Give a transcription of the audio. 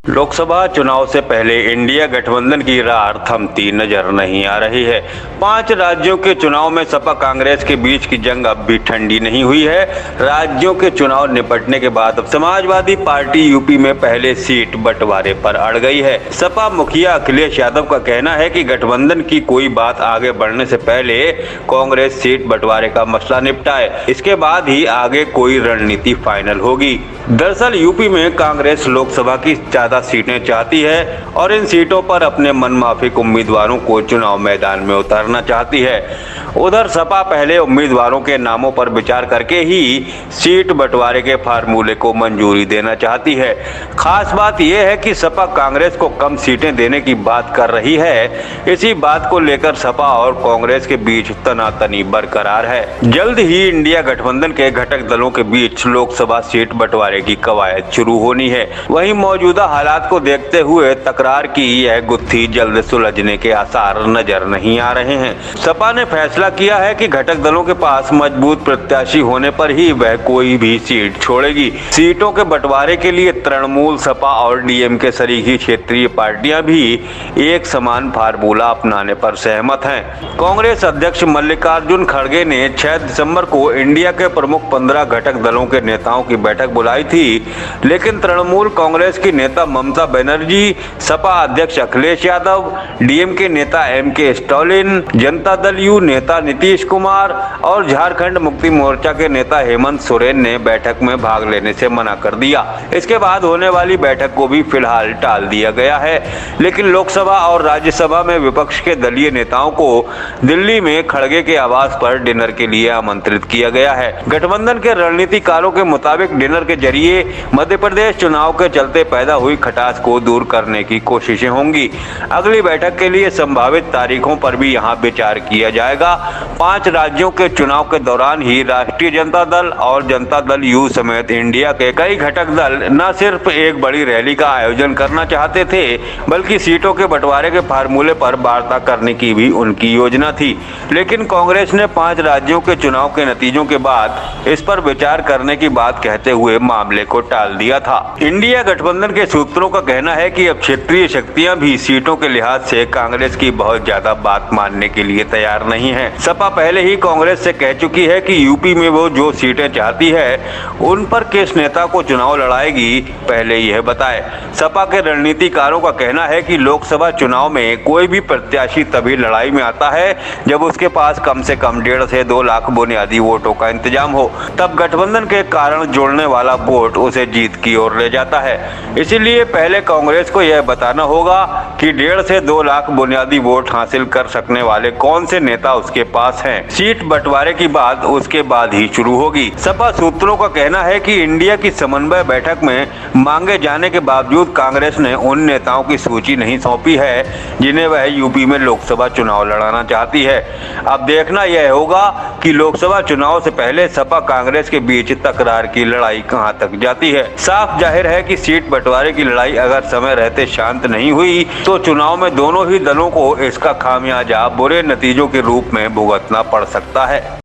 लोकसभा चुनाव से पहले इंडिया गठबंधन की रार थमती नजर नहीं आ रही है। 5 राज्यों के चुनाव में सपा कांग्रेस के बीच की जंग अब भी ठंडी नहीं हुई है। राज्यों के चुनाव निपटने के बाद अब समाजवादी पार्टी यूपी में पहले सीट बंटवारे पर अड़ गई है। सपा मुखिया अखिलेश यादव का कहना है कि गठबंधन की कोई बात आगे बढ़ने से पहले कांग्रेस सीट बंटवारे का मसला निपटाए, इसके बाद ही आगे कोई रणनीति फाइनल होगी। दरअसल यूपी में कांग्रेस लोकसभा की ज्यादा सीटें चाहती है और इन सीटों पर अपने मनमाफिक उम्मीदवारों को चुनाव मैदान में उतारना चाहती है। उधर सपा पहले उम्मीदवारों के नामों पर विचार करके ही सीट बंटवारे के फार्मूले को मंजूरी देना चाहती है। खास बात यह है कि सपा कांग्रेस को कम सीटें देने की बात कर रही है। इसी बात को लेकर सपा और कांग्रेस के बीच तनातनी बरकरार है। जल्द ही इंडिया गठबंधन के घटक दलों के बीच लोकसभा सीट बंटवारे की कवायद शुरू होनी है। वहीं मौजूदा हालात को देखते हुए तकरार की यह गुत्थी जल्द सुलझने के आसार नजर नहीं आ रहे हैं। सपा ने फैसला किया है कि घटक दलों के पास मजबूत प्रत्याशी होने पर ही वह कोई भी सीट छोड़ेगी। सीटों के बंटवारे के लिए तृणमूल, सपा और डीएमके सरीखी क्षेत्रीय पार्टियां भी एक समान फार्मूला अपनाने पर सहमत हैं। कांग्रेस अध्यक्ष मल्लिकार्जुन खड़गे ने 6 दिसंबर को इंडिया के प्रमुख 15 घटक दलों के नेताओं की बैठक बुलाई थी, लेकिन तृणमूल कांग्रेस की नेता ममता बनर्जी, सपा अध्यक्ष अखिलेश यादव, डीएमके नेता MK Stalin, Janata Dal you नेता नीतीश कुमार और झारखंड मुक्ति मोर्चा के नेता हेमंत सोरेन ने बैठक में भाग लेने से मना कर दिया। इसके बाद होने वाली बैठक को भी फिलहाल टाल दिया गया है, लेकिन लोकसभा और राज्यसभा में विपक्ष के दलीय नेताओं को दिल्ली में खड़गे के आवास पर डिनर के लिए आमंत्रित किया गया है। गठबंधन के रणनीतिकारों के मुताबिक डिनर के जरिए मध्य प्रदेश चुनाव के चलते पैदा हुई खटास को दूर करने की कोशिशें होंगी। अगली बैठक के लिए संभावित तारीखों पर भी यहां विचार किया जाएगा। 5 राज्यों के चुनाव के दौरान ही राष्ट्रीय जनता दल और जनता दल यू समेत इंडिया के कई घटक दल न सिर्फ एक बड़ी रैली का आयोजन करना चाहते थे, बल्कि सीटों के बंटवारे के फार्मूले पर वार्ता करने की भी उनकी योजना थी। लेकिन कांग्रेस ने 5 राज्यों के चुनाव के नतीजों के बाद इस पर विचार करने की बात कहते हुए मामले को टाल दिया था। इंडिया गठबंधन के सूत्रों का कहना है कि अब क्षेत्रीय शक्तियां भी सीटों के लिहाज से कांग्रेस की बहुत ज्यादा बात मानने के लिए तैयार नहीं है। सपा पहले ही कांग्रेस से कह चुकी है कि यूपी में वो जो सीटें चाहती है उन पर किस नेता को चुनाव लड़ाएगी, पहले यह बताए। सपा के रणनीतिकारों का कहना है कि लोकसभा चुनाव में कोई भी प्रत्याशी तभी लड़ाई में आता है जब उसके पास कम से कम 1.5 से 2 लाख बुनियादी वोटों का इंतजाम हो, तब गठबंधन के कारण जोड़ने वाला वोट उसे जीत की ओर ले जाता है। इसीलिए पहले कांग्रेस को यह बताना होगा कि 1.5 से 2 लाख बुनियादी वोट हासिल कर सकने वाले कौन से नेता उसके पास हैं। सीट बंटवारे की बात उसके बाद ही शुरू होगी। सपा सूत्रों का कहना है कि इंडिया की समन्वय बैठक में मांगे जाने के बावजूद कांग्रेस ने उन नेताओं की सूची नहीं सौंपी है जिन्हें वह यूपी में लोकसभा चुनाव लड़ाना चाहती है। अब देखना यह होगा कि लोकसभा चुनाव से पहले सपा कांग्रेस के बीच तकरार की लड़ाई कहां तक जाती है। साफ जाहिर है कि सीट बंटवारे की लड़ाई अगर समय रहते शांत नहीं हुई तो चुनाव में दोनों ही दलों को इसका खामियाजा बुरे नतीजों के रूप में भुगतना पड़ सकता है।